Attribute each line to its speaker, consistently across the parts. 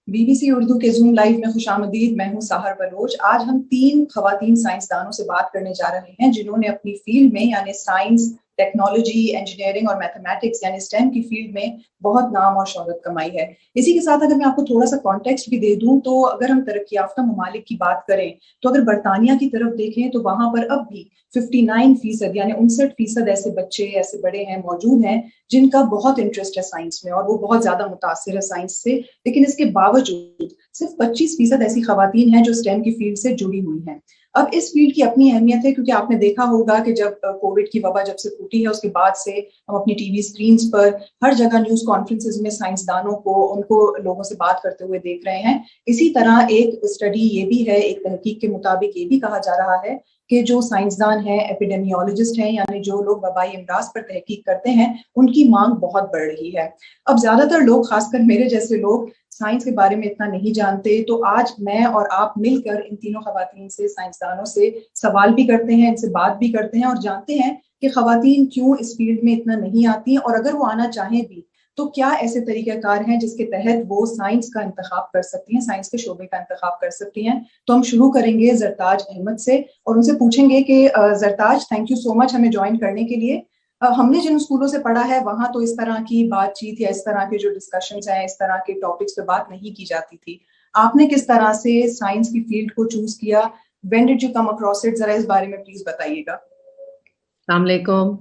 Speaker 1: BBC Urdu के zoom live में खुशामदीद। मैं हूं साहर बलोच। आज हम 3 खवातीन साइंसदानों से बात करने जा रहे हैं जिन्होंने अपनी फील्ड में यानी साइंस, टेक्नोलॉजी, इंजीनियरिंग और मैथमेटिक्स यानी स्टेम की फील्ड में बहुत नाम और शोहरत कमाई है। इसी के साथ अगर मैं आपको थोड़ा सा कॉन्टेक्स्ट भी दे दूं तो अगर हम तरक्की याफ्ता ममालिक की बात करें तो अगर बरतानिया की तरफ देखें तो वहां पर अब भी 59% यानी 59% ऐसे बच्चे, ऐसे बड़े हैं, मौजूद हैं जिनका बहुत इंटरेस्ट है साइंस में और वो बहुत ज्यादा मुतासिर है साइंस से। लेकिन इसके बावजूद सिर्फ 25% ऐसी खवातीन हैं जो स्टेम की फील्ड से जुड़ी हुई हैं। अब इस फील्ड की अपनी अहमियत है क्योंकि आपने देखा होगा कि जब कोविड की वबा जब से फूटी है उसके बाद से हम अपनी टीवी स्क्रीन पर हर जगह न्यूज कॉन्फ्रेंसेज में साइंसदानों को, उनको लोगों से बात करते हुए देख रहे हैं। इसी तरह एक स्टडी ये भी है, एक तहकीक के मुताबिक ये भी कहा जा रहा है कि जो साइंसदान हैं, एपिडेमियोलॉजिस्ट हैं, यानी जो लोग वबाई अमराज पर तहकीक करते हैं, उनकी मांग बहुत बढ़ रही है। अब ज्यादातर लोग, खासकर मेरे जैसे लोग, साइंस के बारे में इतना नहीं जानते। तो आज मैं और आप मिलकर इन तीनों खवातीन से, साइंसदानों से सवाल भी करते हैं, इनसे बात भी करते हैं और जानते हैं कि खवातीन क्यों इस फील्ड में इतना नहीं आती और अगर वो आना चाहें भी तो क्या ऐसे तरीकाकार हैं जिसके तहत वो साइंस का इंतखाब कर सकती हैं, साइंस के शोबे का इंतखाब कर सकती हैं। तो हम शुरू करेंगे जरताज अहमद से और उनसे पूछेंगे कि Zartaj, thank you so much हमें ज्वाइन करने के लिए। हमने जिन स्कूलों से पढ़ा है वहां तो इस तरह की बातचीत या इस तरह के जो डिस्कशंस हैं, इस तरह के टॉपिक्स पे बात नहीं की जाती थी। आपने किस तरह से साइंस की फील्ड को चूज किया? When did you come across it? जरा इस बारे में प्लीज बताइएगा।
Speaker 2: अस्सलाम वालेकुम।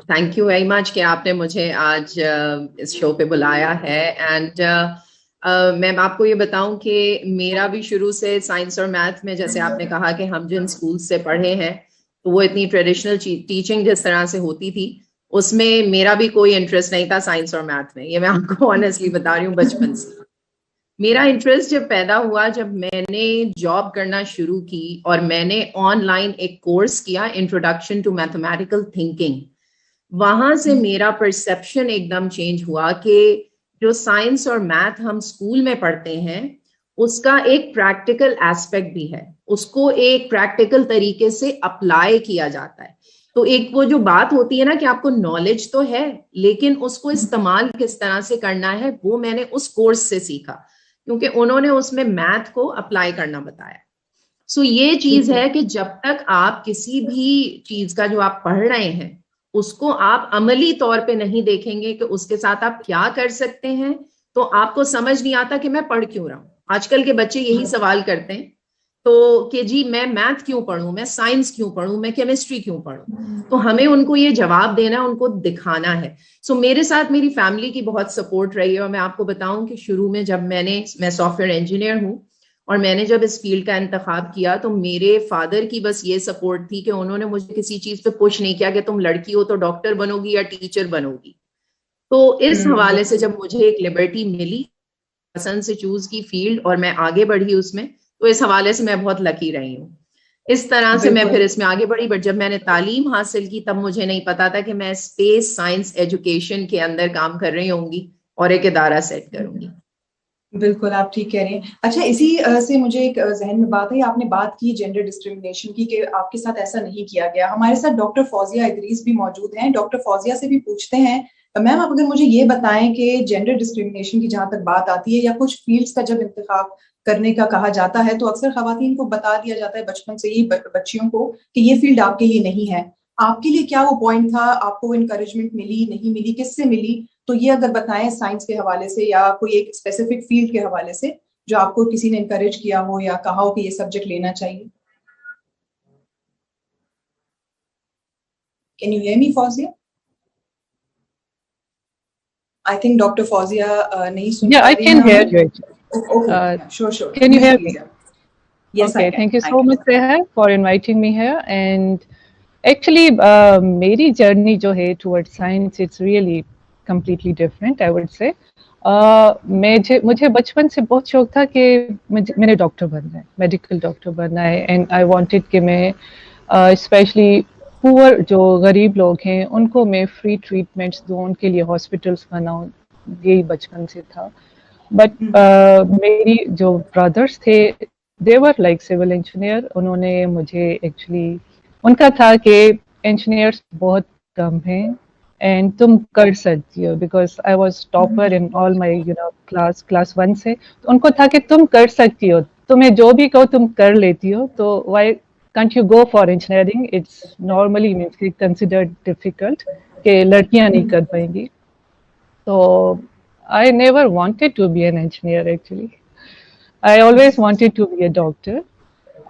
Speaker 2: थैंक यू वेरी मच कि आपने मुझे आज इस शो पे बुलाया है। एंड मैं आपको ये बताऊं कि मेरा भी शुरू से साइंस और मैथ में, जैसे आपने कहा कि हम जिन स्कूल से पढ़े हैं तो वो इतनी ट्रेडिशनल टीचिंग जिस तरह से होती थी उसमें मेरा भी कोई इंटरेस्ट नहीं था साइंस और मैथ में। ये मैं आपको ऑनेस्टली बता रही हूँ। बचपन से मेरा इंटरेस्ट जब पैदा हुआ, जब मैंने जॉब करना शुरू की और मैंने ऑनलाइन एक कोर्स किया, इंट्रोडक्शन टू मैथमेटिकल थिंकिंग, वहां से मेरा परसेप्शन एकदम चेंज हुआ कि जो साइंस और मैथ हम स्कूल में पढ़ते हैं उसका एक प्रैक्टिकल एस्पेक्ट भी है, उसको एक प्रैक्टिकल तरीके से अप्लाई किया जाता है। तो एक वो जो बात होती है ना कि आपको नॉलेज तो है लेकिन उसको इस्तेमाल किस तरह से करना है, वो मैंने उस कोर्स से सीखा क्योंकि उन्होंने उसमें मैथ को अप्लाई करना बताया। सो ये चीज है कि जब तक आप किसी भी चीज का जो आप पढ़ रहे हैं उसको आप अमली तौर पे नहीं देखेंगे कि उसके साथ आप क्या कर सकते हैं, तो आपको समझ नहीं आता कि मैं पढ़ क्यों रहा हूं। आजकल के बच्चे यही सवाल करते हैं तो कि जी मैं मैथ क्यों पढ़ूं, मैं साइंस क्यों पढ़ूं, मैं केमिस्ट्री क्यों पढ़ूं। तो हमें उनको ये जवाब देना, उनको दिखाना है। सो मेरे साथ मेरी फैमिली की बहुत सपोर्ट रही है और मैं आपको बताऊं कि शुरू में जब मैं सॉफ्टवेयर इंजीनियर हूं और मैंने जब इस फील्ड का इंतखाब किया तो मेरे फादर की बस ये सपोर्ट थी कि उन्होंने मुझे किसी चीज पे पुश नहीं किया कि तुम लड़की हो तो डॉक्टर बनोगी या टीचर बनोगी। तो इस हवाले से जब मुझे एक लिबर्टी मिली, पसंद से चूज की फील्ड और मैं आगे बढ़ी उसमें, तो इस हवाले से मैं बहुत लकी रही हूँ। इस तरह से मैं फिर इसमें आगे बढ़ी। बट जब मैंने तालीम हासिल की तब मुझे नहीं पता था कि मैं स्पेस साइंस एजुकेशन के अंदर काम कर रही होंगी और एक इदारा सेट करूंगी।
Speaker 1: बिल्कुल, आप ठीक कह रहे हैं। अच्छा, इसी से मुझे एक जहन में बात है, आपने बात की जेंडर डिस्क्रिमिनेशन की कि आपके साथ ऐसा नहीं किया गया। हमारे साथ डॉक्टर फौजिया इदरीस भी मौजूद हैं। डॉक्टर फौजिया से भी पूछते हैं। मैम, आप अगर मुझे ये बताएं कि जेंडर डिस्क्रिमिनेशन की जहां तक बात आती है या कुछ फील्ड्स का जब इंतखाब करने का कहा जाता है तो अक्सर खवातीन को बता दिया जाता है बचपन से ही, बच्चियों को, कि ये फील्ड आपके लिए नहीं है। आपके लिए क्या वो पॉइंट था? आपको वो इंकरेजमेंट मिली, नहीं मिली, किससे मिली? तो ये अगर बताएं साइंस के हवाले से या कोई एक स्पेसिफिक फील्ड के हवाले से जो आपको किसी ने इंकरेज किया हो या कहा हो कि ये सब्जेक्ट लेना चाहिए। Can you hear me Fauzia? I think doctor Fauzia नहीं सुन पा रही हैं।
Speaker 3: Yeah, I can hear you.
Speaker 1: Sure.
Speaker 3: Can you hear me?
Speaker 1: Yes,
Speaker 3: okay,
Speaker 1: I can.
Speaker 3: thank you so much Seher for inviting me here. And actually मेरी journey जो है towards science, it's really completely different, I would say. मुझे बचपन से बहुत शौक था कि मैंने डॉक्टर बनना है, मेडिकल डॉक्टर बनना है। एंड आई वांटेड कि मैं स्पेशली पुअर जो गरीब लोग हैं उनको मैं फ्री ट्रीटमेंट्स दूँ, उनके लिए हॉस्पिटल्स बनाऊँ, यही बचपन से था। बट मेरी जो ब्रदर्स थे दे वर लाइक सिविल इंजीनियर। उन्होंने मुझे एक्चुअली, उनका था कि इंजीनियर्स बहुत कम हैं एंड तुम कर सकती हो, because I was topper in all my class 1 से, तो उनको था कि तुम कर सकती हो, तुम्हें जो भी कहो तुम कर लेती हो, तो Y can't you go for engineering? It's normally means considered difficult कि लड़कियां नहीं कर पाएंगी. So I never wanted to be an engineer actually. I always wanted to be a doctor.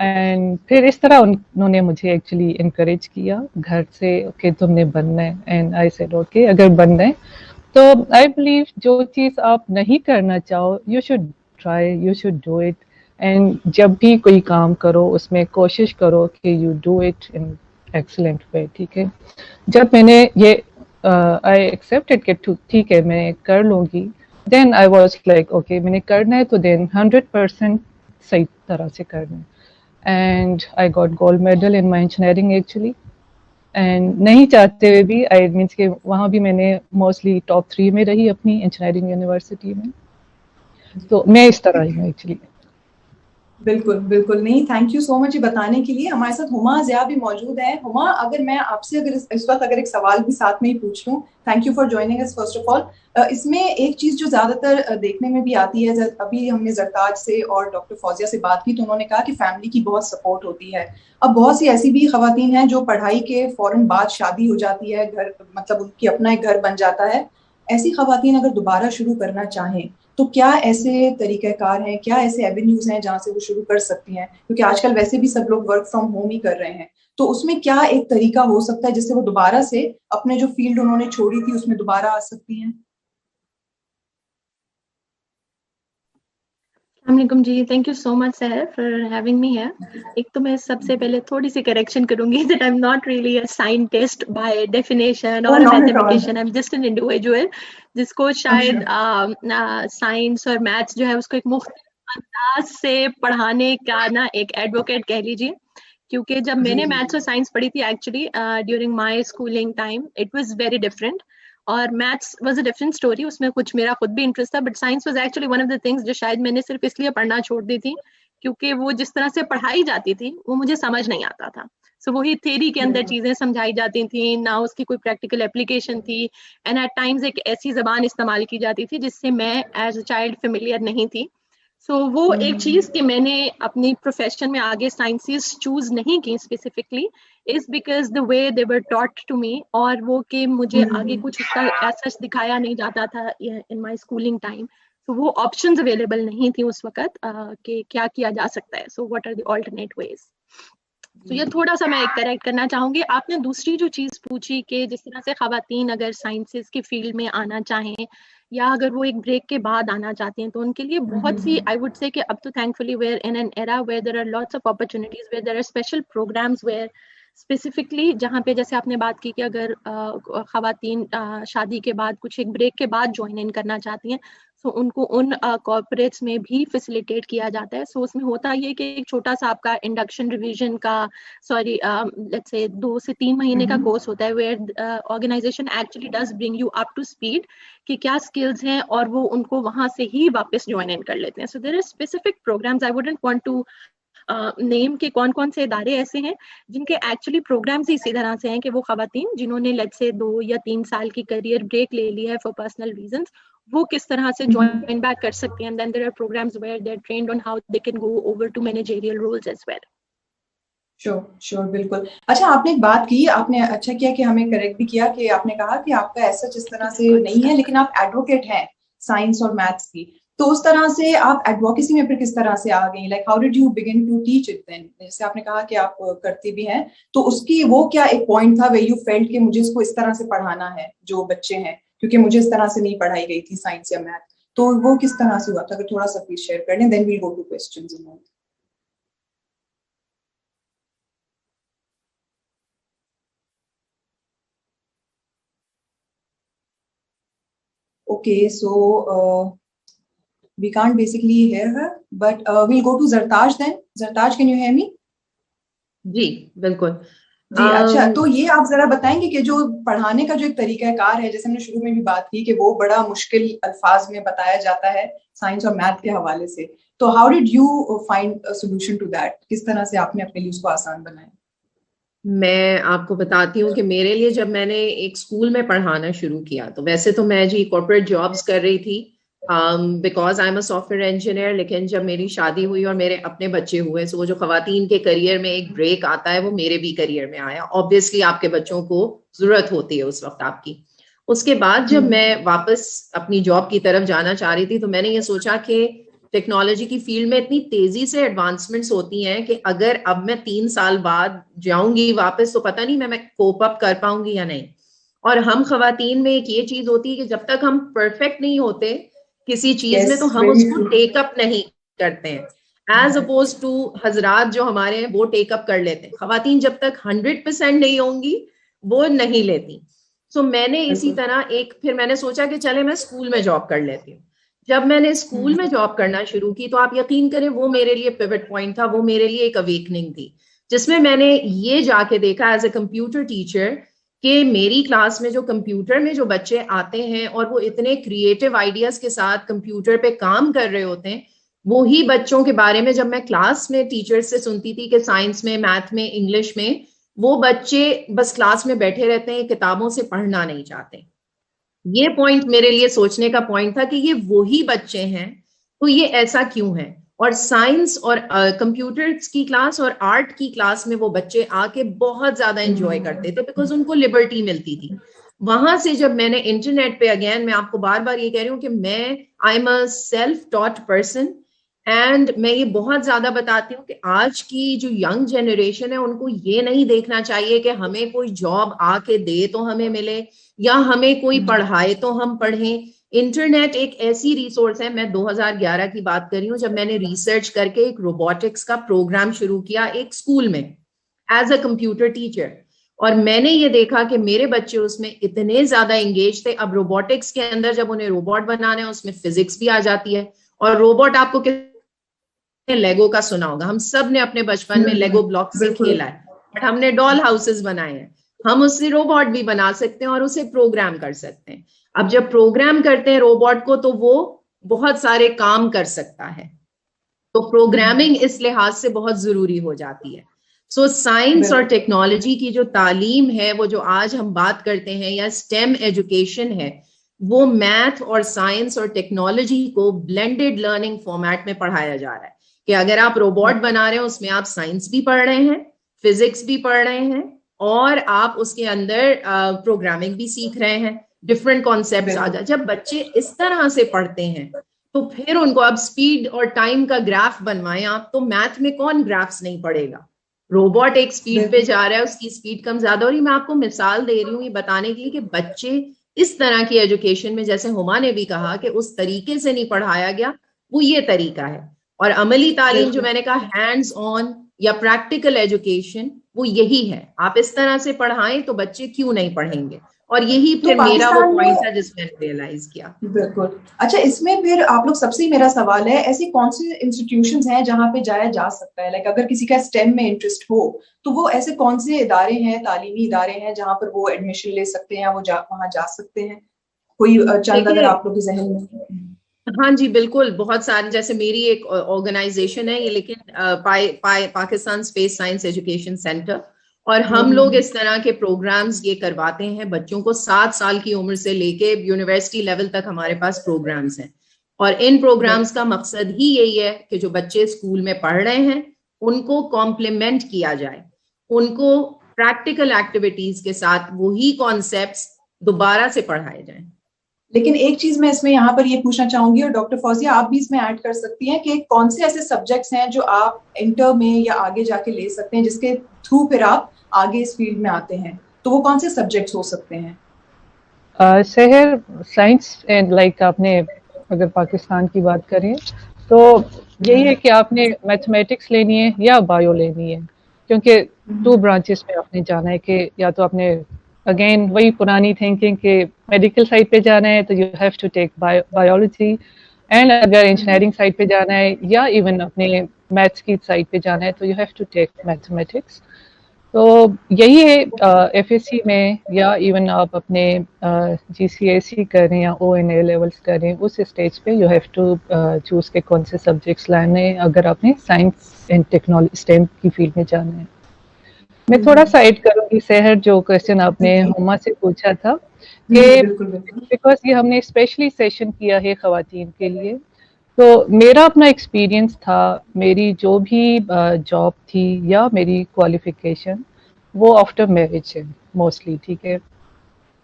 Speaker 3: And फिर इस तरह उन्होंने मुझे एक्चुअली इनकरेज किया घर से, ओके तुमने बनना है, एंड आई सेड ओके अगर बनना है तो आई बिलीव जो चीज़ आप नहीं करना चाहो you should try, you should do it. And जब भी कोई काम करो उसमें कोशिश करो कि you do it in excellent way. ठीक है, जब मैंने ये आई एक्सेप्टेड कि ठीक है मैं कर लूँगी, then I was like okay मैंने करना है तो देन 100% सही तरह से करना है. And I got gold medal in my engineering actually. And नहीं चाहते हुए भी आई मीन्स के वहाँ भी मैंने मोस्टली टॉप 3 में रही अपनी इंजीनियरिंग यूनिवर्सिटी में. तो मैं इस तरह ही हूँ एक्चुअली.
Speaker 1: बिल्कुल बिल्कुल, नहीं थैंक यू सो मच ये बताने के लिए. हमारे साथ हुमा ज़िया भी मौजूद है. हुमा, अगर मैं आपसे अगर इस वक्त अगर एक सवाल भी साथ में ही पूछ लूं, thank you for joining us first of all. इसमें एक चीज जो ज्यादातर देखने में भी आती है, अभी हमने जरताज से और डॉक्टर फौजिया से बात की तो उन्होंने कहा कि फैमिली की बहुत सपोर्ट होती है. अब बहुत सी ऐसी भी खवातीन हैं जो पढ़ाई के फौरन बाद शादी हो जाती है, घर मतलब उनकी अपना एक घर बन जाता है. ऐसी खवातीन अगर दोबारा शुरू करना चाहें तो क्या ऐसे तरीक़ेकार हैं, क्या ऐसे एवेन्यूज हैं जहाँ से वो शुरू कर सकती हैं? क्योंकि आजकल वैसे भी सब लोग वर्क फ्रॉम होम ही कर रहे हैं, तो उसमें क्या एक तरीका हो सकता है जिससे वो दोबारा से अपने जो फील्ड उन्होंने छोड़ी थी उसमें दोबारा आ सकती हैं?
Speaker 4: अस्सलामुअलैकुम जी, thank you so much sir for having me here. एक तो मैं सबसे पहले थोड़ी सी करेक्शन करूंगी that I am not really a scientist by definition और mathematician. I am just an individual जिसको शायद साइंस और मैथ्स जो है उसको एक मुख्तलिफ अंदाज से पढ़ाने का ना एक एडवोकेट कह लीजिए. क्योंकि जब मैंने मैथ्स और साइंस पढ़ी थी actually during my schooling time it was very different. और maths was a different story, उसमें कुछ मेरा खुद भी इंटरेस्ट था, but science was actually one of the things जो शायद मैंने सिर्फ इसलिए पढ़ना छोड़ दी थी क्योंकि वो जिस तरह से पढ़ाई जाती थी वो मुझे समझ नहीं आता था. सो वही थ्योरी के अंदर चीजें समझाई जाती थी ना, उसकी कोई प्रैक्टिकल एप्लीकेशन थी. एंड एट टाइम्स एक ऐसी जबान इस्तेमाल की जाती थी जिससे मैं एज अ चाइल्ड फेमिलियर नहीं थी. सो वो एक चीज कि मैंने अपनी प्रोफेशन में आगे साइंसेस चूज नहीं की specifically is because the way they were taught to me, और वो कि मुझे आगे कुछ उसका ऐसा दिखाया नहीं जाता था इन माय स्कूलिंग टाइम. तो वो ऑप्शंस अवेलेबल नहीं थी उस वक्त कि क्या किया जा सकता है. So what are the alternate ways. तो ये थोड़ा सा मैं एक करेक्ट करना चाहूंगी. आपने दूसरी जो चीज पूछी कि जिस तरह से खवातीन अगर साइंसेस की फील्ड में आना चाहें या अगर वो एक ब्रेक के बाद आना चाहते हैं तो उनके लिए बहुत सी आई वुड से कि अब तो thankfully we're in an era where there are lots of opportunities, where there are special programs where specifically जहाँ पे जैसे आपने बात की कि अगर खवातीन शादी के बाद कुछ एक ब्रेक के बाद ज्वाइन इन करना चाहती हैं तो उनको उन कॉर्पोरेट्स में भी फैसिलिटेट किया जाता है. सो उसमें होता ये कि एक छोटा सा आपका इंडक्शन रिवीजन का लेट्स से 2 से 3 महीने का कोर्स होता है where organization actually does bring you up to speed कि क्या स्किल्स हैं और वो उनको वहां से ही वापस ज्वाइन इन कर लेते हैं. So there are specific programs. I wouldn't want to name के कौन कौन से इदारे ऐसे हैं जिनके एक्चुअली प्रोग्राम्स ही इसी तरह से हैं कि वो खवातीन जिन्होंने लेट्स से 2 या 3 साल की करियर ब्रेक ले ली है फॉर पर्सनल रीजंस वो किस तरह से ज्वाइन बैक कर सकते हैं. And then there are programs where they are trained on how they can go over to managerial roles as well.
Speaker 1: Sure बिल्कुल. अच्छा, आपने एक बात की, आपने अच्छा किया कि हमें करेक्ट भी किया कि आपने कहा कि आपका ऐसा जिस तरह से नहीं है लेकिन आप एडवोकेट हैं साइंस और मैथ्स की, तो उस तरह से आप एडवोकेसी में फिर किस तरह से आ गई? Like how did you begin to teach it then? जैसे आपने कहा कि आप करती भी हैं, तो उसकी वो क्या एक पॉइंट था वेयर यू फेल्ट कि मुझे इसको इस तरह से पढ़ाना है जो बच्चे हैं, क्योंकि मुझे इस तरह से नहीं पढ़ाई गई थी साइंस या मैथ, तो वो किस तरह से हुआ था? अगर थोड़ा सा प्लीज शेयर कर दें, then we'll go to questions in more. Okay, so we can't basically hear her, but we'll go to Zartaj then. Zartaj, can you hear me?
Speaker 2: जी बिल्कुल
Speaker 1: जी. अच्छा, तो ये आप जरा बताएंगे कि जो पढ़ाने का जो एक तरीकाकार है, जैसे हमने शुरू में भी बात की कि वो बड़ा मुश्किल अल्फाज में बताया जाता है साइंस और मैथ के हवाले से, तो how did you find a solution to that? किस तरह से आपने अपने लिए उसको आसान बनाया?
Speaker 2: मैं आपको बताती हूँ कि मेरे लिए जब मैंने एक स्कूल में पढ़ाना शुरू किया, तो वैसे तो मैं जी कॉर्पोरेट जॉब्स कर रही थी because I am a software engineer, लेकिन जब मेरी शादी हुई और मेरे अपने बच्चे हुए, सो वो जो खवातीन के करियर में एक ब्रेक आता है वो मेरे भी करियर में आया। ऑब्वियसली आपके बच्चों को जरूरत होती है उस वक्त आपकी। उसके बाद जब मैं वापस अपनी जॉब की तरफ जाना चाह रही थी, तो मैंने ये सोचा कि टेक्नोलॉजी की फील्ड में इतनी तेजी से एडवांसमेंट्स होती हैं कि अगर अब मैं 3 साल बाद जाऊंगी वापस, तो पता नहीं मैं कोप अप कर पाऊंगी या नहीं। और हम खवातीन में एक ये चीज होती है कि जब तक हम परफेक्ट नहीं होते किसी चीज में, तो हम उसको टेकअप नहीं करते हैं। एज अपोज टू हजरात जो हमारे हैं वो टेकअप कर लेते हैं। खवातीन जब तक 100% नहीं होंगी वो नहीं लेती। सो मैंने इसी तरह फिर मैंने सोचा कि चले मैं स्कूल में जॉब कर लेती हूँ। जब मैंने स्कूल में जॉब करना शुरू की, तो आप यकीन करें वो मेरे लिए पिवट पॉइंट था, वो मेरे लिए एक अवेकनिंग थी, जिसमें मैंने ये जाके देखा एज ए कंप्यूटर टीचर कि मेरी क्लास में जो कंप्यूटर में जो बच्चे आते हैं और वो इतने क्रिएटिव आइडियाज के साथ कंप्यूटर पे काम कर रहे होते हैं, वो ही बच्चों के बारे में जब मैं क्लास में टीचर से सुनती थी कि साइंस में, मैथ में, इंग्लिश में वो बच्चे बस क्लास में बैठे रहते हैं, किताबों से पढ़ना नहीं चाहते। ये पॉइंट मेरे लिए सोचने का पॉइंट था कि ये वही बच्चे हैं, तो ये ऐसा क्यों है। और साइंस और कंप्यूटर की क्लास और आर्ट की क्लास में वो बच्चे आके बहुत ज्यादा एंजॉय करते थे बिकॉज उनको लिबर्टी मिलती थी। वहां से जब मैंने इंटरनेट पे, अगेन मैं आपको बार बार ये कह रही हूँ कि मैं I am a self taught person, and मैं ये बहुत ज्यादा बताती हूँ कि आज की जो यंग जनरेशन है उनको ये नहीं देखना चाहिए कि हमें कोई जॉब आके दे तो हमें मिले, या हमें कोई पढ़ाए तो हम पढ़ें। इंटरनेट एक ऐसी रिसोर्स है, मैं 2011 की बात कर रही हूँ, जब मैंने रिसर्च करके एक रोबोटिक्स का प्रोग्राम शुरू किया एक स्कूल में एज अ कंप्यूटर टीचर, और मैंने ये देखा कि मेरे बच्चे उसमें इतने ज्यादा एंगेज थे। अब रोबोटिक्स के अंदर जब उन्हें रोबोट बनाना है, उसमें फिजिक्स भी आ जाती है। और रोबोट आपको लेगो का सुना होगा, हम सब ने अपने बचपन में लेगो ब्लॉक से खेला है, बट हमने डॉल हाउसेस बनाए हैं। हम उससे रोबोट भी बना सकते हैं और उसे प्रोग्राम कर सकते हैं। अब जब प्रोग्राम करते हैं रोबोट को, तो वो बहुत सारे काम कर सकता है, तो प्रोग्रामिंग इस लिहाज से बहुत जरूरी हो जाती है। सो साइंस और टेक्नोलॉजी की जो तालीम है, वो जो आज हम बात करते हैं, या स्टेम एजुकेशन है, वो मैथ और साइंस और टेक्नोलॉजी को ब्लेंडेड लर्निंग फॉर्मेट में पढ़ाया जा रहा है कि अगर आप रोबोट बना रहे हो, उसमें आप साइंस भी पढ़ रहे हैं, फिजिक्स भी पढ़ रहे हैं, और आप उसके अंदर प्रोग्रामिंग भी सीख रहे हैं, डिफरेंट कॉन्सेप्ट्स आ जाए। जब बच्चे इस तरह से पढ़ते हैं, तो फिर उनको अब स्पीड और टाइम का ग्राफ बनवाएं आप, तो मैथ में कौन ग्राफ्स नहीं पढ़ेगा। रोबोट एक स्पीड पे जा रहा है, उसकी स्पीड कम ज्यादा हो रही। मैं आपको मिसाल दे रही हूँ ये बताने के लिए कि बच्चे इस तरह की एजुकेशन में, जैसे हुमा ने भी कहा कि उस तरीके से नहीं पढ़ाया गया, वो ये तरीका है। और अमली तालीम जो मैंने कहा, हैंड्स ऑन या प्रैक्टिकल एजुकेशन, वो यही है। आप इस तरह से पढ़ाएं तो बच्चे क्यों नहीं पढ़ेंगे। और यही फिर मेरा वो पॉइंट था जिसमें रियलाइज किया।
Speaker 1: बिल्कुल। अच्छा, इसमें फिर आप लोग, सबसे मेरा सवाल है, ऐसी कौन सी इंस्टीट्यूशंस हैं जहाँ पे जाया जा सकता है? लाइक अगर किसी का स्टेम में इंटरेस्ट हो, तो वो ऐसे कौन से इदारे हैं, तालीमी इदारे हैं जहाँ पर वो एडमिशन ले सकते हैं, वो वहाँ जा सकते हैं? कोई चंद अगर आप लोग के जहन में?
Speaker 2: हाँ जी बिल्कुल, बहुत सारे, जैसे मेरी एक ऑर्गेनाइजेशन है ये, लेकिन Pakistan space science education centre, और हम लोग इस तरह के प्रोग्राम्स ये करवाते हैं बच्चों को। 7 साल की उम्र से लेके यूनिवर्सिटी लेवल तक हमारे पास प्रोग्राम्स हैं, और इन प्रोग्राम्स का मकसद ही यही है कि जो बच्चे स्कूल में पढ़ रहे हैं उनको कॉम्प्लीमेंट किया जाए, उनको प्रैक्टिकल एक्टिविटीज के साथ वही कॉन्सेप्ट्स दोबारा से पढ़ाए जाए।
Speaker 1: लेकिन एक चीज मैं इसमें यहाँ पर ये पूछना चाहूंगी, और डॉक्टर फौजिया आप भी इसमें ऐड कर सकती हैं, कि कौन से ऐसे सब्जेक्ट्स हैं जो आप इंटर में या आगे जाके ले सकते हैं, जिसके थ्रू फिर आप आगे इस फील्ड में आते हैं, तो वो कौन से सब्जेक्ट्स हो सकते हैं?
Speaker 3: शहर साइंस एंड लाइक आपने अगर पाकिस्तान की बात करें तो यही है कि आपने मैथमेटिक्स लेनी है या बायो लेनी है, क्योंकि 2 ब्रांचेस में आपने जाना है कि या तो आपने अगेन वही पुरानी थिंकिंग कि मेडिकल साइड पे जाना है तो you have to take biology, and अगर इंजीनियरिंग साइड पे जाना है या इवन अपने मैथ्स की साइड पे जाना है तो you have to take mathematics. तो यही है एफएससी में, या इवन आप अपने जीसीएसई करें या ओएनए लेवल्स करें, उस स्टेज पे यू हैव टू चूज के कौन से सब्जेक्ट्स लाने हैं अगर आपने साइंस एंड टेक्नोलॉजी स्टेम की फील्ड में जाना है। मैं थोड़ा सा ऐड करूंगी सहर, जो क्वेश्चन आपने हुमा से पूछा था कि बिकॉज ये हमने स्पेशली सेशन किया है खवातीन के लिए, तो मेरा अपना एक्सपीरियंस था, मेरी जो भी जॉब थी या मेरी क्वालिफिकेशन वो आफ्टर मैरिज है मोस्टली, ठीक है,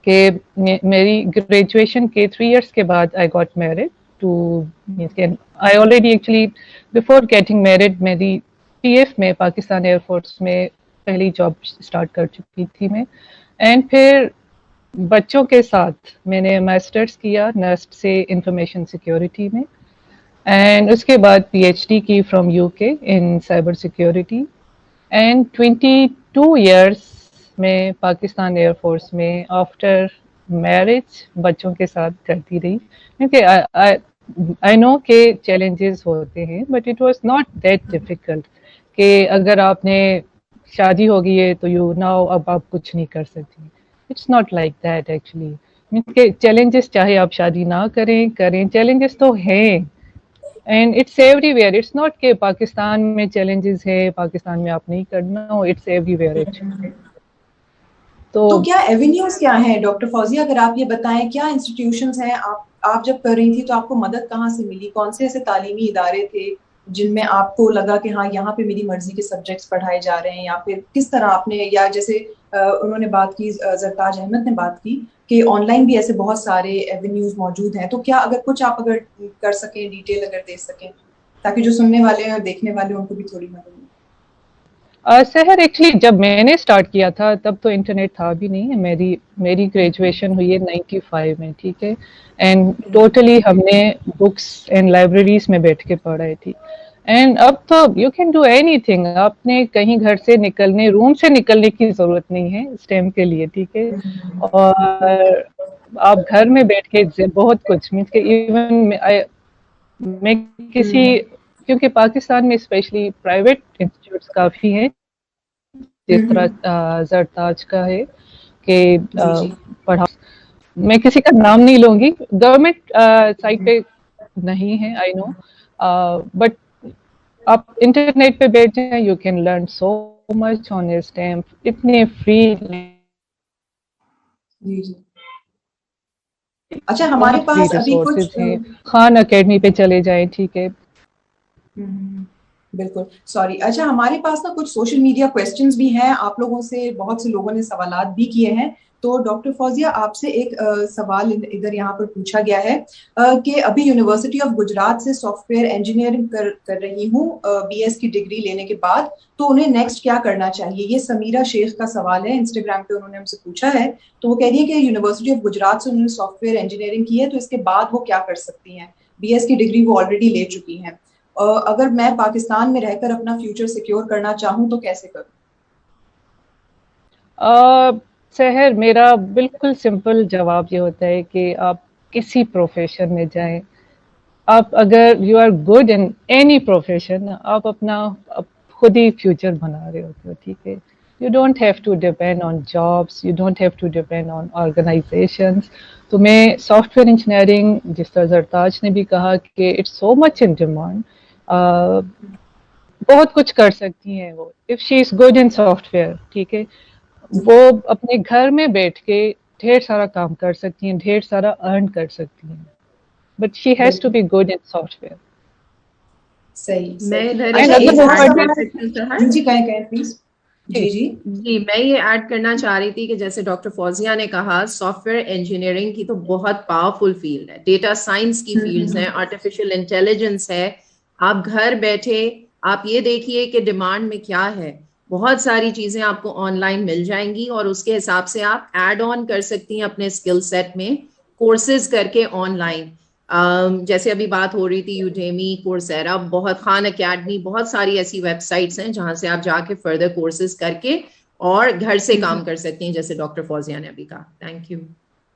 Speaker 3: कि मेरी ग्रेजुएशन के 3 इयर्स के बाद I got married too, I already actually before getting married मेरी पीएफ में, पाकिस्तान एयरफोर्स में पहली जॉब स्टार्ट कर चुकी थी मैं, एंड फिर बच्चों के साथ मैंने मास्टर्स किया नर्स्ट से इंफॉर्मेशन सिक्योरिटी में, एंड उसके बाद पीएचडी की from UK in cyber security, and 22 years में पाकिस्तान एयरफोर्स में आफ्टर मैरिज बच्चों के साथ करती रही, क्योंकि आई नो के चैलेंजेस होते हैं, but it was not that difficult कि अगर आपने शादी हो गई है तो यू नाउ अब आप कुछ नहीं कर सकती। It's not like that actually, के चैलेंजेस चाहे आप शादी ना करें चैलेंजेस तो हैं, and it's everywhere, it's not के पाकिस्तान में चैलेंजेस है पाकिस्तान में आप नहीं करना, इट्स एवरीवेयर एक्चुअली।
Speaker 1: तो क्या एवेन्यूज क्या हैं डॉक्टर फौजिया, अगर आप ये बताएं क्या इंस्टीट्यूशंस हैं, आप जब कर रही थी तो आपको मदद कहाँ से मिली, कौन से ऐसे तालीमी इदारे थे जिनमें आपको लगा कि हाँ यहाँ पे मेरी मर्जी के सब्जेक्ट्स पढ़ाए जा रहे हैं, या फिर किस तरह आपने, या जैसे उन्होंने बात की, जरताज अहमद ने बात की कि ऑनलाइन भी ऐसे बहुत सारे एवेन्यूज मौजूद हैं, तो क्या अगर कुछ आप अगर कर सकें, डिटेल अगर दे सकें, ताकि जो सुनने वाले हैं और देखने वाले उनको भी थोड़ी मदद मिले।
Speaker 3: सहर एक्चुअली जब मैंने स्टार्ट किया था तब तो इंटरनेट था भी नहीं, मेरी ग्रेजुएशन हुई है 95 में, ठीक है, एंड टोटली हमने बुक्स एंड लाइब्रेरीज में बैठ के पढ़ाई थी, एंड अब तो यू कैन डू एनीथिंग, आपने कहीं घर से निकलने, रूम से निकलने की जरूरत नहीं है स्टेम के लिए, ठीक है, और आप घर में बैठ के बहुत कुछ मीन्स के इवन मैं किसी, क्योंकि पाकिस्तान में स्पेशली प्राइवेट इंस्टीट्यूट्स काफी हैं, जिस तरह जरताज का है कि पढ़ा, मैं किसी का नाम नहीं लूंगी, गवर्नमेंट साइट पे नहीं है आई नो, बट आप इंटरनेट पे बैठ जाए, you can learn so much on your stamp, इतने फ्री।
Speaker 1: अच्छा, हमारे पास अभी कुछ
Speaker 3: खान अकेडमी पे चले जाएं, ठीक है,
Speaker 1: बिल्कुल, सॉरी। अच्छा, हमारे पास ना कुछ सोशल मीडिया क्वेश्चंस भी हैं, आप लोगों से, बहुत से लोगों ने सवालात भी किए हैं, तो डॉक्टर फौजिया आपसे एक सवाल इधर यहाँ पर पूछा गया है कि अभी यूनिवर्सिटी ऑफ गुजरात से सॉफ्टवेयर इंजीनियरिंग कर रही हूँ बीएस की डिग्री लेने के बाद, तो उन्हें नेक्स्ट क्या करना चाहिए? ये समीरा शेख का सवाल है, इंस्टाग्राम पे उन्होंने हमसे पूछा है, तो वो कह रही है कि यूनिवर्सिटी ऑफ गुजरात से उन्होंने सॉफ्टवेयर इंजीनियरिंग की है, तो इसके बाद वो क्या कर सकती हैं? बीएस की डिग्री वो ऑलरेडी ले चुकी हैं, अगर मैं पाकिस्तान में रहकर अपना फ्यूचर सिक्योर करना चाहूँ तो कैसे करूँ?
Speaker 3: सहर, मेरा बिल्कुल सिंपल जवाब ये होता है कि आप किसी प्रोफेशन में जाएं, आप अगर you are good in any profession, आप अपना खुद ही फ्यूचर बना रहे होते हो, ठीक है, you don't have to depend on jobs, you don't have to depend on organizations। तो मैं सॉफ्टवेयर इंजीनियरिंग, जिस तरह जरताज ने भी कहा कि it's so much in demand, बहुत कुछ कर सकती हैं वो, if she is good in software, ठीक है, वो अपने घर में बैठ के ढेर सारा काम कर सकती हैं, ढेर सारा अर्न कर सकती हैं, but she has to be good in software.
Speaker 1: सही।
Speaker 2: जी कहें प्लीज। जी, मैं ये ऐड करना चाह रही थी कि जैसे डॉक्टर फौजिया ने कहा, सॉफ्टवेयर इंजीनियरिंग की तो बहुत पावरफुल फील्ड है, डेटा साइंस की फील्ड्स हैं, आर्टिफिशियल इंटेलिजेंस है, आप घर बैठे आप ये देखिए कि डिमांड में क्या है, बहुत सारी चीजें आपको ऑनलाइन मिल जाएंगी और उसके हिसाब से आप ऐड ऑन कर सकती हैं अपने स्किल सेट में, कोर्सेज करके ऑनलाइन, जैसे अभी बात हो रही थी यूडेमी, कोर्सेरा, बहुत, खान अकेडमी, बहुत सारी ऐसी वेबसाइट्स हैं जहां से आप जाके फर्दर कोर्सेज करके और घर से काम कर सकती हैं, जैसे डॉक्टर फौजिया ने अभी कहा। Thank you.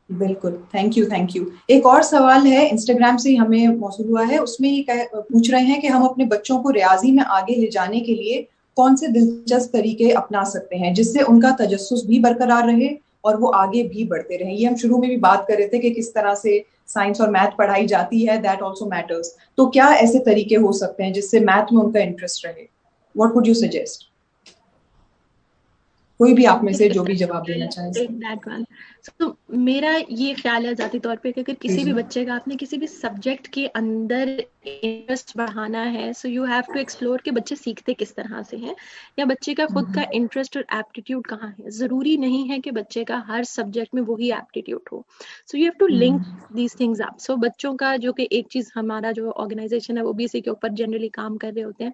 Speaker 1: बिल्कुल, थैंक यू। एक और सवाल है, इंस्टाग्राम से हमें मौसूल हुआ है, उसमें ये पूछ रहे हैं कि हम अपने बच्चों को रियाजी में आगे ले जाने के लिए कौन से दिलचस्प तरीके अपना सकते हैं जिससे उनका तजस्सुस भी बरकरार रहे और वो आगे भी बढ़ते रहें। ये हम शुरू में भी बात कर रहे थे कि किस तरह से साइंस और मैथ पढ़ाई जाती है, दैट आल्सो मैटर्स, तो क्या ऐसे तरीके हो सकते हैं जिससे मैथ में उनका इंटरेस्ट रहे? What would you suggest? कोई भी आप में से जो भी जवाब देना चाहे।
Speaker 4: तो मेरा ये ख्याल है ज़ाती तौर पे कि अगर किसी भी बच्चे का आपने किसी भी सब्जेक्ट के अंदर इंटरेस्ट बढ़ाना है, so you have to explore कि बच्चे सीखते किस तरह से हैं या बच्चे का खुद का इंटरेस्ट और एप्टीट्यूड कहाँ है। ज़रूरी नहीं है कि बच्चे का हर सब्जेक्ट में वही एप्टीट्यूड हो, so you have to link these things up. सो बच्चों का जो कि एक चीज़ हमारा जो ऑर्गेनाइजेशन है वो भी इसी के ऊपर जनरली काम कर रहे होते हैं।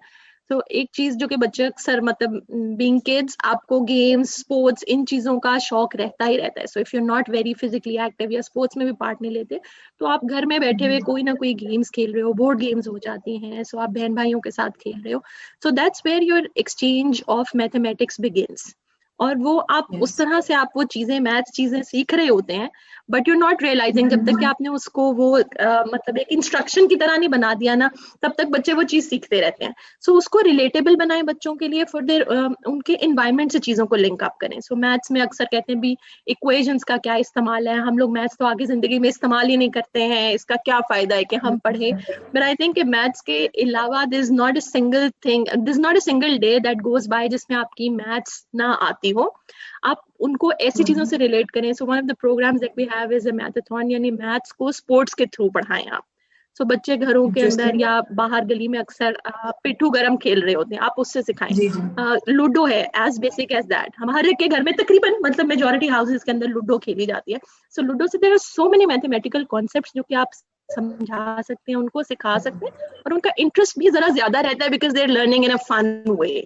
Speaker 4: तो एक चीज जो कि बच्चे अक्सर मतलब बीइंग किड्स आपको गेम्स स्पोर्ट्स इन चीजों का शौक रहता ही रहता है। So if you are not very physically active या स्पोर्ट्स में भी पार्ट नहीं लेते तो आप घर में बैठे हुए कोई ना कोई गेम्स खेल रहे हो, बोर्ड गेम्स हो जाती हैं, सो आप बहन भाइयों के साथ खेल रहे हो। So that's where your exchange of mathematics begins. और वो आप उस तरह से आप वो चीजें मैथ्स चीजें सीख रहे होते हैं, बट यू नॉट रियलाइजिंग जब तक कि आपने उसको वो मतलब एक इंस्ट्रक्शन की तरह नहीं बना दिया ना, तब तक बच्चे वो चीज सीखते रहते हैं। सो उसको रिलेटेबल बनाएं बच्चों के लिए फॉर देयर उनके एनवायरनमेंट से चीजों को लिंक अप करें। सो मैथ्स में अक्सर कहते हैं भी इक्वेशंस का क्या इस्तेमाल है, हम लोग मैथ्स तो आगे जिंदगी में इस्तेमाल ही नहीं करते हैं, इसका क्या फायदा है कि हम पढ़े। बट आई थिंक मैथ्स के अलावा this not a single thing, this not a single day that goes by जिसमें आपकी मैथ्स ना आती हो। आप उनको ऐसी चीजों से रिलेट करें। So one of the programs that we have is a mathathon, यानी मैथ्स को स्पोर्ट्स के थ्रू पढ़ाएं आप। सो बच्चे घरों के अंदर या बाहर गली में अक्सर पिट्ठू गरम खेल रहे होते हैं, आप उससे सिखाएं। लूडो है एज बेसिक एज दैट, हमारे के घर में तकरीबन मतलब मेजॉरिटी हाउसेस के अंदर लूडो खेली जाती है। सो लूडो से there are so many mathematical concepts जो कि आप समझा सकते हैं, उनको सिखा सकते हैं, और उनका इंटरेस्ट भी जरा ज्यादा रहता है because they are learning in a fun way.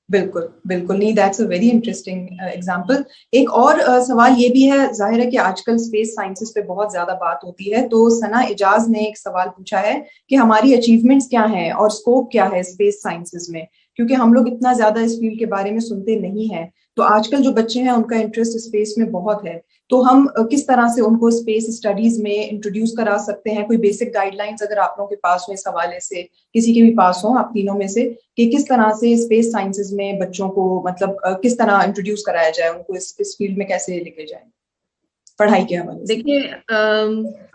Speaker 1: बिल्कुल बिल्कुल, नहीं, that's a very interesting example. एक और सवाल ये भी है, जाहिर है कि आजकल स्पेस साइंसेस पे बहुत ज्यादा बात होती है, तो सना इजाज ने एक सवाल पूछा है कि हमारी अचीवमेंट्स क्या हैं और स्कोप क्या है स्पेस साइंसेस में, क्योंकि हम लोग इतना ज्यादा इस फील्ड के बारे में सुनते नहीं हैं। तो आजकल जो बच्चे हैं उनका इंटरेस्ट स्पेस में बहुत है, तो हम किस तरह से उनको स्पेस स्टडीज में इंट्रोड्यूस करा सकते हैं? कोई बेसिक गाइडलाइंस अगर आप लोगों के पास हो इस हवाले से, किसी के भी पास हो, आप तीनों में से, कि किस तरह से स्पेस साइंसेज में बच्चों को मतलब किस तरह इंट्रोड्यूस कराया जाए, उनको इस फील्ड में कैसे लेके जाए पढ़ाई के हवाले से?
Speaker 2: देखिए,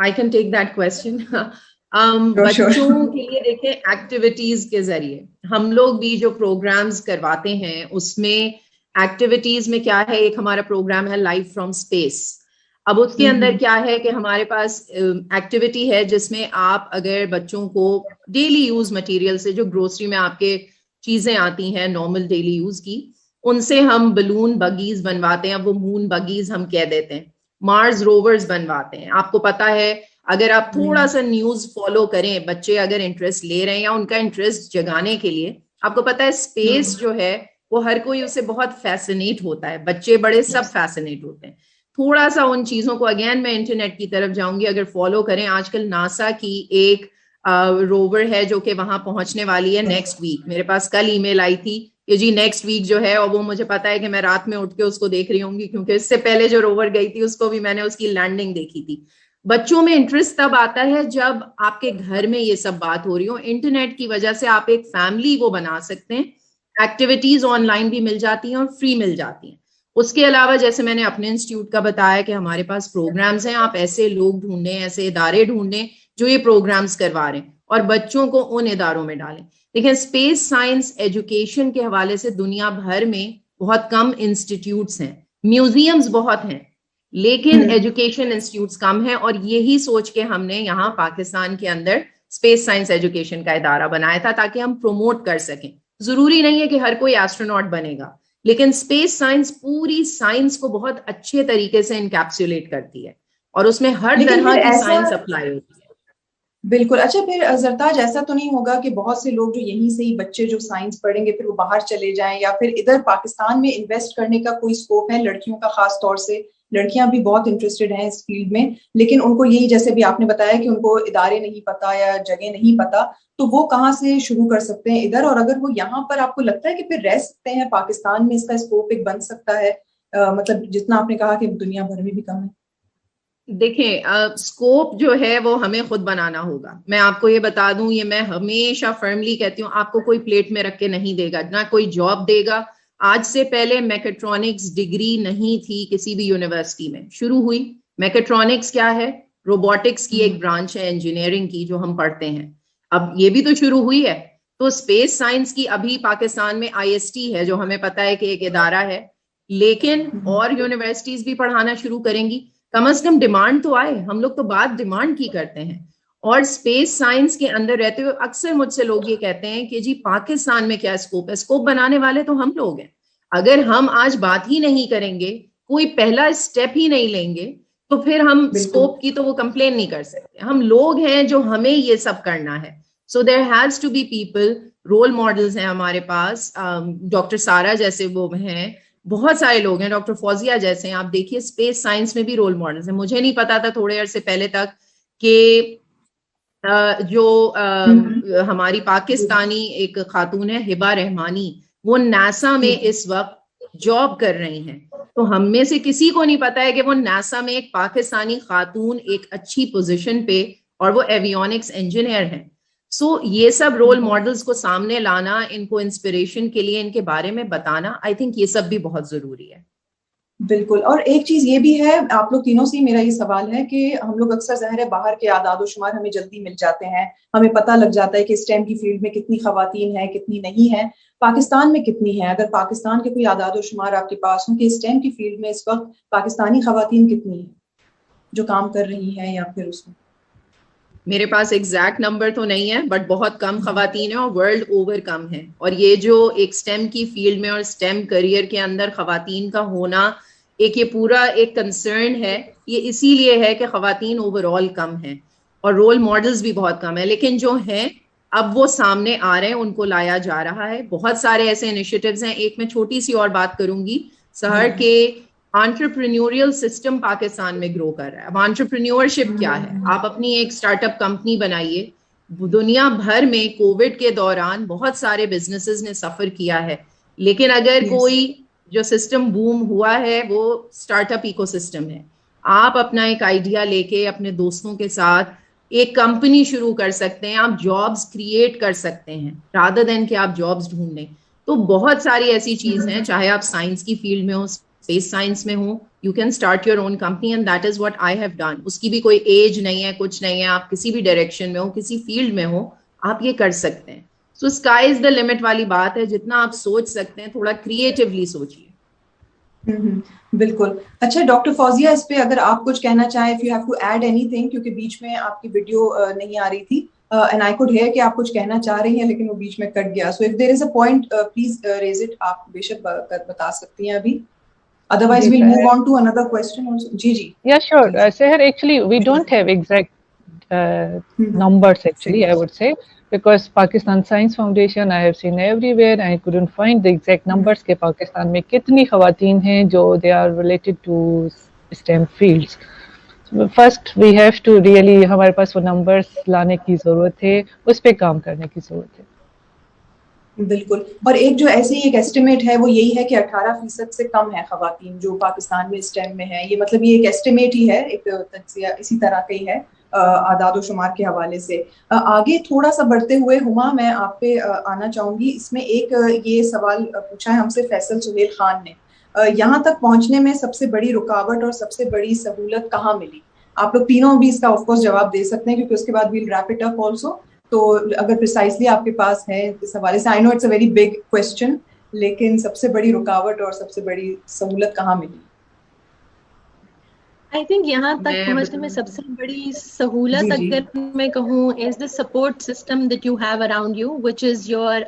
Speaker 2: I can take that question. बच्चों के लिए देखिए, एक्टिविटीज के जरिए हम लोग भी जो प्रोग्राम्स करवाते हैं उसमें एक्टिविटीज में क्या है, एक हमारा प्रोग्राम है लाइफ फ्रॉम स्पेस। अब उसके अंदर क्या है कि हमारे पास एक्टिविटी है जिसमें आप अगर बच्चों को डेली यूज मटेरियल से, जो ग्रोसरी में आपके चीजें आती हैं नॉर्मल डेली यूज की, उनसे हम बलून बगीज बनवाते हैं। अब वो मून बगीज हम कह देते हैं, मार्स रोवर्स बनवाते हैं। आपको पता है, अगर आप थोड़ा सा न्यूज फॉलो करें, बच्चे अगर इंटरेस्ट ले रहे हैं या उनका इंटरेस्ट जगाने के लिए, आपको पता है स्पेस जो है वो हर कोई उससे बहुत फैसिनेट होता है, बच्चे बड़े सब फैसिनेट होते हैं। थोड़ा सा उन चीजों को, अगेन मैं इंटरनेट की तरफ जाऊंगी, अगर फॉलो करें, आजकल नासा की एक रोवर है जो कि वहां पहुंचने वाली है नेक्स्ट वीक। मेरे पास कल ईमेल आई थी कि जी नेक्स्ट वीक जो है, और वो मुझे पता है कि मैं रात में उठ के उसको देख रही होंगी, क्योंकि इससे पहले जो रोवर गई थी उसको भी मैंने उसकी लैंडिंग देखी थी। बच्चों में इंटरेस्ट तब आता है जब आपके घर में ये सब बात हो रही हो। इंटरनेट की वजह से आप एक फैमिली वो बना सकते हैं, एक्टिविटीज ऑनलाइन भी मिल जाती हैं और फ्री मिल जाती हैं। उसके अलावा जैसे मैंने अपने इंस्टीट्यूट का बताया कि हमारे पास प्रोग्राम्स हैं, आप ऐसे लोग ढूंढें, ऐसे इदारे ढूंढें जो ये प्रोग्राम्स करवा रहे हैं और बच्चों को उन इदारों में डालें। देखिए, स्पेस साइंस एजुकेशन के हवाले से दुनिया भर में बहुत कम इंस्टीट्यूट्स हैं, म्यूजियम्स बहुत हैं, लेकिन एजुकेशन इंस्टीट्यूट्स कम हैं। और यही सोच के हमने यहाँ पाकिस्तान के अंदर स्पेस साइंस एजुकेशन का इदारा बनाया था, ताकि हम प्रोमोट कर सकें। जरूरी नहीं है कि हर कोई एस्ट्रोनॉट बनेगा, लेकिन स्पेस साइंस पूरी साइंस को बहुत अच्छे तरीके से इनकैप्सुलेट करती है और उसमें हर तरह की साइंस अप्लाई होती है।
Speaker 1: बिल्कुल। अच्छा, फिर जरताज, ऐसा तो नहीं होगा कि बहुत से लोग जो यहीं से ही बच्चे जो साइंस पढ़ेंगे फिर वो बाहर चले जाएं, या फिर इधर पाकिस्तान में इन्वेस्ट करने का कोई स्कोप है लड़कियों का? खास तौर से लड़कियां भी बहुत इंटरेस्टेड हैं इस फील्ड में, लेकिन उनको यही, जैसे भी आपने बताया कि उनको इदारे नहीं पता या जगह नहीं पता, तो वो कहाँ से शुरू कर सकते हैं इधर? और अगर वो यहाँ पर, आपको लगता है कि फिर रह सकते हैं पाकिस्तान में, इसका स्कोप एक बन सकता है? मतलब जितना आपने कहा कि दुनिया भर में भी कम है।
Speaker 2: देखिए, स्कोप जो है वो हमें खुद बनाना होगा। मैं आपको ये बता दूं, ये मैं हमेशा फर्मली कहती हूँ, आपको कोई प्लेट में रख के नहीं देगा, ना कोई जॉब देगा। आज से पहले मैकेट्रॉनिक्स डिग्री नहीं थी किसी भी यूनिवर्सिटी में, शुरू हुई। मैकेट्रॉनिक्स क्या है? रोबोटिक्स की एक ब्रांच है इंजीनियरिंग की, जो हम पढ़ते हैं। अब ये भी तो शुरू हुई है। तो स्पेस साइंस की अभी पाकिस्तान में IST है, जो हमें पता है कि एक इदारा है, लेकिन और यूनिवर्सिटीज भी पढ़ाना शुरू करेंगी, कम से कम डिमांड तो आए। हम लोग तो बात डिमांड की करते हैं। और स्पेस साइंस के अंदर रहते हुए अक्सर मुझसे लोग ये कहते हैं कि जी पाकिस्तान में क्या स्कोप है, स्कोप बनाने वाले तो हम लोग हैं। अगर हम आज बात ही नहीं करेंगे, कोई पहला स्टेप ही नहीं लेंगे, तो फिर हम स्कोप की तो वो कंप्लेन नहीं कर सकते। हम लोग हैं जो हमें ये सब करना है। So there has to be people, role models हैं हमारे पास, डॉक्टर सारा जैसे वो हैं, बहुत सारे लोग हैं, डॉक्टर फौजिया जैसे हैं। आप देखिए स्पेस साइंस में भी रोल मॉडल्स हैं। मुझे नहीं पता था थोड़े अरसे पहले तक कि जो हमारी पाकिस्तानी एक खातून है हिबा रहमानी, वो नासा में इस वक्त जॉब कर रही हैं। तो हम में से किसी को नहीं पता है कि वो नासा में एक पाकिस्तानी खातून एक अच्छी पोजीशन पे, और वो एवियोनिक्स इंजीनियर हैं। सो ये सब रोल मॉडल्स को सामने लाना, इनको इंस्पिरेशन के लिए इनके बारे में बताना, आई थिंक ये सब भी बहुत जरूरी है।
Speaker 1: बिल्कुल। और एक चीज ये भी है, आप लोग तीनों से मेरा ये सवाल है कि हम लोग अक्सर ज़ाहिर है बाहर के आदाद शुमार हमें जल्दी मिल जाते हैं, हमें पता लग जाता है कि स्टेम की फील्ड में कितनी खवातीन है, कितनी नहीं है, पाकिस्तान में कितनी है। अगर पाकिस्तान के कोई आदाद शुमार आपके पास हो कि स्टेम की फील्ड में इस वक्त पाकिस्तानी खवातीन कितनी है जो काम कर रही हैं, या फिर उसमें?
Speaker 2: मेरे पास एग्जैक्ट नंबर तो नहीं है, बट बहुत कम खवातीन है और वर्ल्ड ओवर कम है। और ये जो एक स्टेम की फील्ड में और स्टेम करियर के अंदर खवातीन का होना एक ये पूरा एक कंसर्न है, ये इसीलिए है कि खवातीन ओवरऑल कम हैं और रोल मॉडल्स भी बहुत कम है। लेकिन जो हैं अब वो सामने आ रहे हैं, उनको लाया जा रहा है। बहुत सारे ऐसे इनिशिएटिव्स हैं। एक मैं छोटी सी और बात करूंगी, सहर के एंटरप्रेन्योरियल सिस्टम पाकिस्तान में ग्रो कर रहा है। अब एंटरप्रेन्योरशिप क्या है? आप अपनी एक स्टार्टअप कंपनी बनाइए। दुनिया भर में कोविड के दौरान बहुत सारे बिजनेसेस ने सफर किया है, लेकिन अगर कोई जो सिस्टम बूम हुआ है वो स्टार्टअप इकोसिस्टम है। आप अपना एक आइडिया लेके अपने दोस्तों के साथ एक कंपनी शुरू कर सकते हैं, आप जॉब्स क्रिएट कर सकते हैं रादर देन कि आप जॉब्स ढूंढें। तो बहुत सारी ऐसी चीज हैं, चाहे आप साइंस की फील्ड में हो, स्पेस साइंस में हो, you can start your own company and that is what I have done. उसकी भी कोई एज नहीं है, कुछ नहीं है। आप किसी भी डायरेक्शन में हो, किसी फील्ड में हो, आप ये कर सकते हैं। सो स्काई इज द लिमिट वाली बात है। जितना आप सोच सकते हैं, थोड़ा क्रिएटिवली सोचिए।
Speaker 1: बिल्कुल। अच्छा डॉक्टर फौजिया, इस पे अगर आप कुछ कहना चाहें, if you have to add anything, क्योंकि बीच में आपकी वीडियो नहीं आ रही थी एंड आई कुड हियर कि आप कुछ कहना चाह रही हैं लेकिन वो बीच में कट गया। So if there is a point please raise it. आप बेशक बता सकती हैं अभी, otherwise we'll move on to another question also. जी जी।
Speaker 3: Yeah, sure. Seher, actually we don't have exact numbers actually, I would say, because Pakistan Science Foundation I have seen everywhere. I couldn't find the exact numbers के पाकिस्तान में कितनी खवातीन हैं जो they are related to STEM fields. First we have to really, हमारे पास वो numbers लाने की जरूरत है, उस पे काम करने की जरूरत है।
Speaker 1: बिल्कुल। और एक जो ऐसे ही एक एस्टिमेट है वो यही है कि 18% से कम है खवातीन जो पाकिस्तान में स्टेम में है। ये मतलब ये एक एस्टिमेट ही है, एक तज्जिया इसी तरह का ही है आदाद शुमार के हवाले से। आगे थोड़ा सा बढ़ते हुए हुमा, मैं आप पे आना चाहूंगी। इसमें एक ये सवाल पूछा है हमसे फैसल सुहेल खान ने, यहाँ तक पहुंचने में सबसे बड़ी रुकावट और सबसे बड़ी सहूलत कहाँ मिली? आप लोग तीनों भी इसका ऑफकोर्स जवाब दे सकते हैं क्योंकि उसके बाद we'll wrap it up also. तो अगर प्रिसाइसली आपके पास है इस हवाले से, I know it's a very big question, लेकिन सबसे बड़ी रुकावट और सबसे बड़ी सहूलत कहाँ मिली?
Speaker 4: आई थिंक यहाँ तक पहुँचने में सबसे बड़ी सहूलत अगर मैं कहूँ is the support system that you have around you, which is your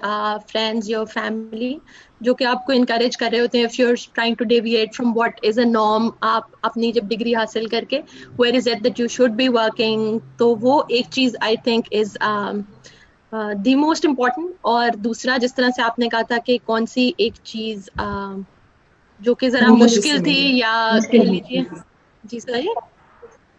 Speaker 4: friends, your family, जो कि आपको इनकरेज कर रहे होते हैं। If you are trying to deviate from what is a norm, आप अपनी जब डिग्री हासिल करके where is it that you should be working, तो वो एक चीज I think is the most important. और दूसरा, जिस तरह से आपने कहा था कि कौन सी एक चीज जो कि जरा मुश्किल थी या कह लीजिए, जी सर,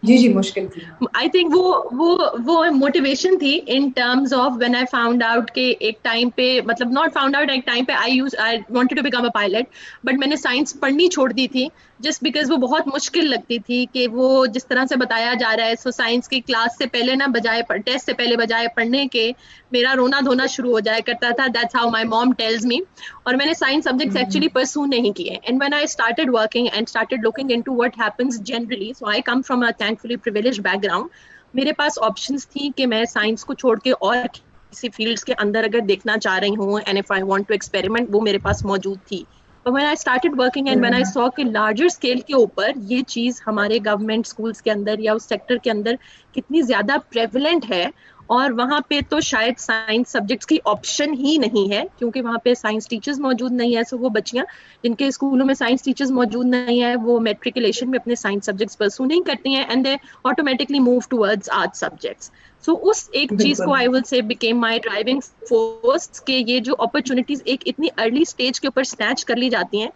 Speaker 1: जी मुश्किल थी।
Speaker 4: आई थिंक वो मोटिवेशन थी in terms of when I found out के एक टाइम पे, मतलब नॉट फाउंड आउट, एक टाइम पे I wanted to become a pilot, but मैंने साइंस पढ़नी छोड़ दी थी जस्ट बिकॉज वो बहुत मुश्किल लगती थी कि वो जिस तरह से बताया जा रहा है। सो साइंस की क्लास से पहले ना, बजाय टेस्ट से पहले बजाय पढ़ने के मेरा रोना धोना शुरू हो जाया करता था। That's how my mom tells me. और मैंने साइंस सब्जेक्ट्स एक्चुअली परस्यू नहीं किए। And when I started working and started looking into what happens generally, so I come from a thankfully privileged background, मेरे पास ऑप्शंस थी कि मैं science को छोड़ के और किसी फील्ड्स के अंदर अगर देखना चाह रही हूँ, and if I want to experiment, वो मेरे पास मौजूद थी। But when I started working and when I saw कि larger scale के ऊपर ये चीज़ हमारे गवर्नमेंट स्कूल्स के अंदर या उस सेक्टर के अंदर कितनी ज़्यादा प्रेवलेंट है, और वहाँ पे तो शायद साइंस सब्जेक्ट्स की ऑप्शन ही नहीं है, क्योंकि वहाँ पे साइंस टीचर्स मौजूद नहीं है। सो वो बच्चियाँ जिनके स्कूलों में साइंस टीचर्स मौजूद नहीं है, वो मेट्रिकुलेशन में अपने साइंस सब्जेक्ट्स परसू नहीं करती हैं, and they automatically move towards art subjects. So उस एक चीज को I will say became my driving force कि ये जो अपॉर्चुनिटीज एक इतनी अर्ली स्टेज के ऊपर स्नैच कर ली जाती हैं,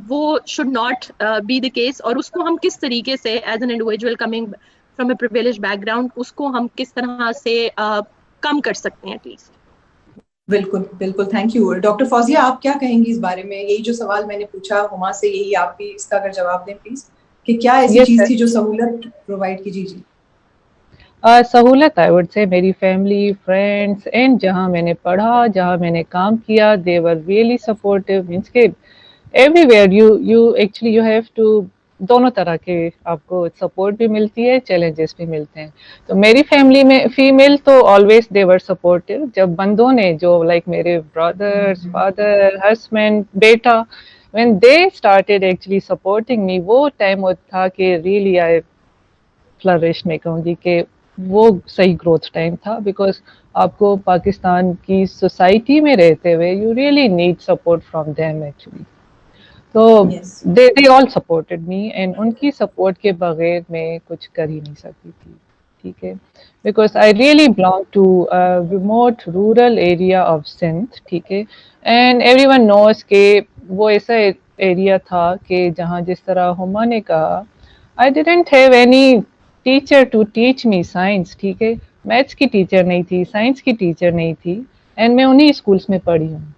Speaker 4: वो should not be the case, और उसको हम किस तरीके से as an individual coming from a privilege background उसको हम किस तरह से कम कर सकते हैं एटलीस्ट।
Speaker 1: बिल्कुल बिल्कुल, थैंक यू। डॉक्टर फौजिया, आप क्या कहेंगी इस बारे में? यही जो सवाल मैंने पूछा हुमा से, यही आप भी इसका अगर जवाब दें प्लीज, कि क्या ऐसी चीज थी जो सहूलत प्रोवाइड की? जी
Speaker 3: सहूलत आई वुड से मेरी फैमिली, फ्रेंड्स एंड जहाँ मैंने पढ़ा, जहाँ मैंने काम किया, they were really supportive. Means के everywhere you actually you have to, दोनों तरह के आपको सपोर्ट भी मिलती है, चैलेंजेस भी मिलते हैं। तो मेरी फैमिली में फीमेल तो ऑलवेज दे वर सपोर्टिव। जब बंदों ने, जो लाइक मेरे ब्रदर्स, फादर, हस्बैंड, बेटा, when they started actually supporting me, वो टाइम वो था कि रियली आई फ्लरिश, मैं कहूँगी कि वो सही ग्रोथ टाइम था। बिकॉज आपको पाकिस्तान की सोसाइटी में रहते हुए you really need support from them actually. तो they all supported me, and उनकी सपोर्ट के बगैर मैं कुछ कर ही नहीं सकती थी, ठीक है। Because I really belong to remote rural area of Sindh, ठीक है, एंड एवरीवन नोस के वो ऐसा एरिया था कि जहाँ, जिस तरह हुमा ने कहा, I didn't have any teacher to teach me science, ठीक है। मैथ्स की टीचर नहीं थी, साइंस की टीचर नहीं थी, एंड मैं उन्हीं स्कूल्स में पढ़ी हूँ।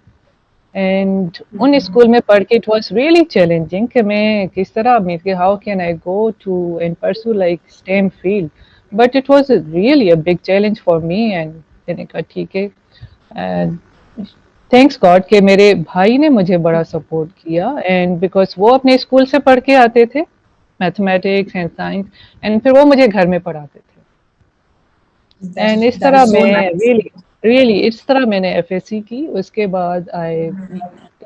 Speaker 3: एंड उन स्कूल में पढ़ के इट वाज रियली चैलेंजिंग कि मैं किस तरह, मैं how can I go to and pursue like STEM field, but it was really a big challenge for me. And मैंने कहा ठीक है, एंड थैंक्स गॉड कि मेरे भाई ने मुझे बड़ा सपोर्ट किया, एंड बिकॉज वो अपने स्कूल से पढ़ के आते थे मैथमेटिक्स एंड साइंस, एंड फिर वो मुझे घर में पढ़ाते थे। एंड इस तरह मैं रियली इस तरह मैंने एफएससी की। उसके बाद आई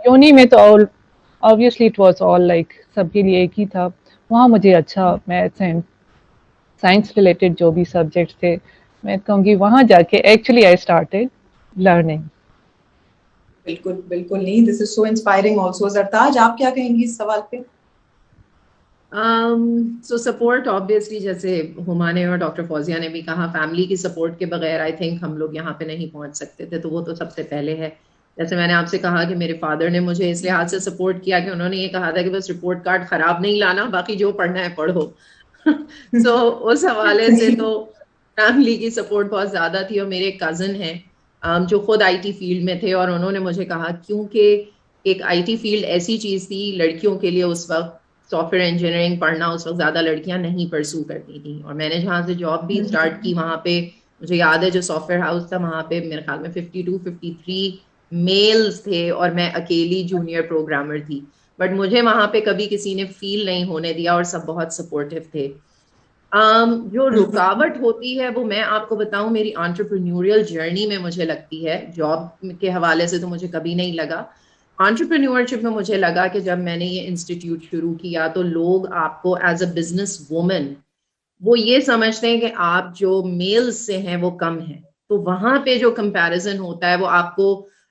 Speaker 3: यूनी में तो obviously it was all like सबके लिए एक ही था। वहाँ मुझे अच्छा मैथ्स एंड साइंस रिलेटेड जो भी सब्जेक्ट्स थे, मैं कहूँगी वहाँ जाके एक्चुअली आई स्टार्टेड लर्निंग।
Speaker 1: बिल्कुल बिल्कुल, नहीं, this is so inspiring also. Zartaj, आप क्या कहेंगी इस सवाल पे?
Speaker 2: सो सपोर्ट ऑब्वियसली, जैसे हुमा ने और डॉक्टर फौजिया ने भी कहा, फैमिली की सपोर्ट के बगैर आई थिंक हम लोग यहाँ पे नहीं पहुंच सकते थे, तो वो तो सबसे पहले है। जैसे मैंने आपसे कहा कि मेरे फादर ने मुझे इस लिहाज से सपोर्ट किया कि उन्होंने ये कहा था कि बस रिपोर्ट कार्ड खराब नहीं लाना, बाकी जो पढ़ना है पढ़ो। सो उस हवाले से तो फैमिली की सपोर्ट बहुत ज्यादा थी। और मेरे कजन हैं जो खुद आईटी फील्ड में थे, और उन्होंने मुझे कहा, क्योंकि एक आईटी फील्ड ऐसी चीज थी लड़कियों के लिए, उस वक्त सॉफ्टवेयर इंजीनियरिंग पढ़ना उस वक्त ज्यादा लड़कियां नहीं परसू करती थी। और मैंने जहाँ से जॉब भी स्टार्ट की, वहाँ पे मुझे याद है जो सॉफ्टवेयर हाउस था, वहाँ पे मेरे ख्याल में 52-53 मेल्स थे और मैं अकेली जूनियर प्रोग्रामर थी। बट मुझे वहाँ पे कभी किसी ने फील नहीं होने दिया और सब बहुत सपोर्टिव थे। जो रुकावट होती है वो मैं आपको बताऊं, मेरी एंटरप्रेन्योरियल जर्नी में मुझे लगती है, जॉब के हवाले से तो मुझे कभी नहीं लगा। एंटरप्रेन्योरशिप में मुझे लगा कि जब मैंने ये इंस्टीट्यूट शुरू किया तो लोग आपको एज अ बिजनेस वुमन वो ये समझते हैं कि आप जो मेल्स से हैं वो कम है, तो वहां पे जो कंपैरिजन होता है वो आपको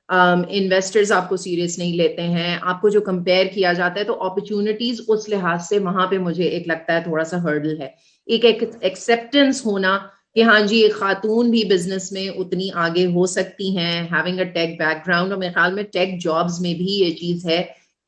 Speaker 2: इन्वेस्टर्स आपको सीरियस नहीं लेते हैं, आपको जो कंपेयर किया जाता है, तो अपॉर्चुनिटीज उस लिहाज से वहां पे मुझे एक लगता है थोड़ा सा हर्डल है। एक एक्सेप्टेंस होना कि हाँ जी एक खातून भी बिजनेस में उतनी आगे हो सकती हैं, हैविंग अ टेक बैकग्राउंड। और मेरे ख्याल में टेक जॉब्स में भी ये चीज है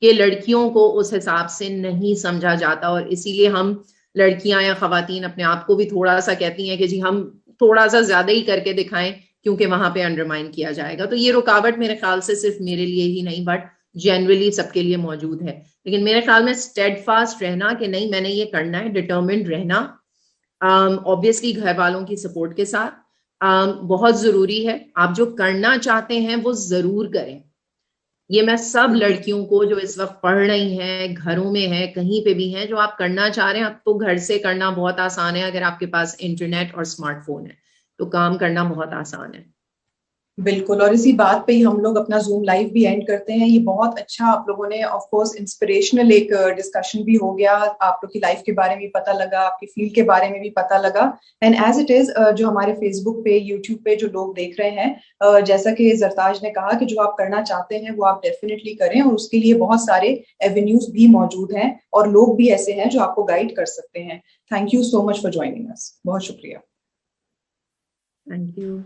Speaker 2: कि लड़कियों को उस हिसाब से नहीं समझा जाता, और इसीलिए हम लड़कियां या खवातीन अपने आप को भी थोड़ा सा कहती हैं कि जी हम थोड़ा सा ज्यादा ही करके दिखाएं, क्योंकि वहां पे अंडरमाइन किया जाएगा। तो ये रुकावट मेरे ख्याल से सिर्फ मेरे लिए ही नहीं बट जनरली सबके लिए मौजूद है। लेकिन मेरे ख्याल में स्टेडफास्ट रहना कि नहीं मैंने ये करना है, डिटर्मिन्ड रहना, ऑब्वियसली घर वालों की सपोर्ट के साथ बहुत जरूरी है। आप जो करना चाहते हैं वो जरूर करें। ये मैं सब लड़कियों को जो इस वक्त पढ़ रही हैं, घरों में हैं, कहीं पे भी हैं, जो आप करना चाह रहे हैं, आपको घर से करना बहुत आसान है। अगर आपके पास इंटरनेट और स्मार्टफोन है तो काम करना बहुत आसान है।
Speaker 1: बिल्कुल, और इसी बात पे ही हम लोग अपना जूम लाइव भी एंड करते हैं। ये बहुत अच्छा आप लोगों ने ऑफ कोर्स इंस्पिरेशनल एक डिस्कशन भी हो गया, आप लोग की लाइफ के बारे में भी पता लगा, आपकी फील्ड के बारे में भी पता लगा। एंड एज इट इज जो हमारे फेसबुक पे, यूट्यूब पे जो लोग देख रहे हैं, जैसा कि जरताज ने कहा कि जो आप करना चाहते हैं वो आप डेफिनेटली करें, और उसके लिए बहुत सारे एवेन्यूज भी मौजूद हैं और लोग भी ऐसे हैं जो आपको गाइड कर सकते हैं। Thank you so much for joining us, बहुत शुक्रिया।
Speaker 2: Thank you.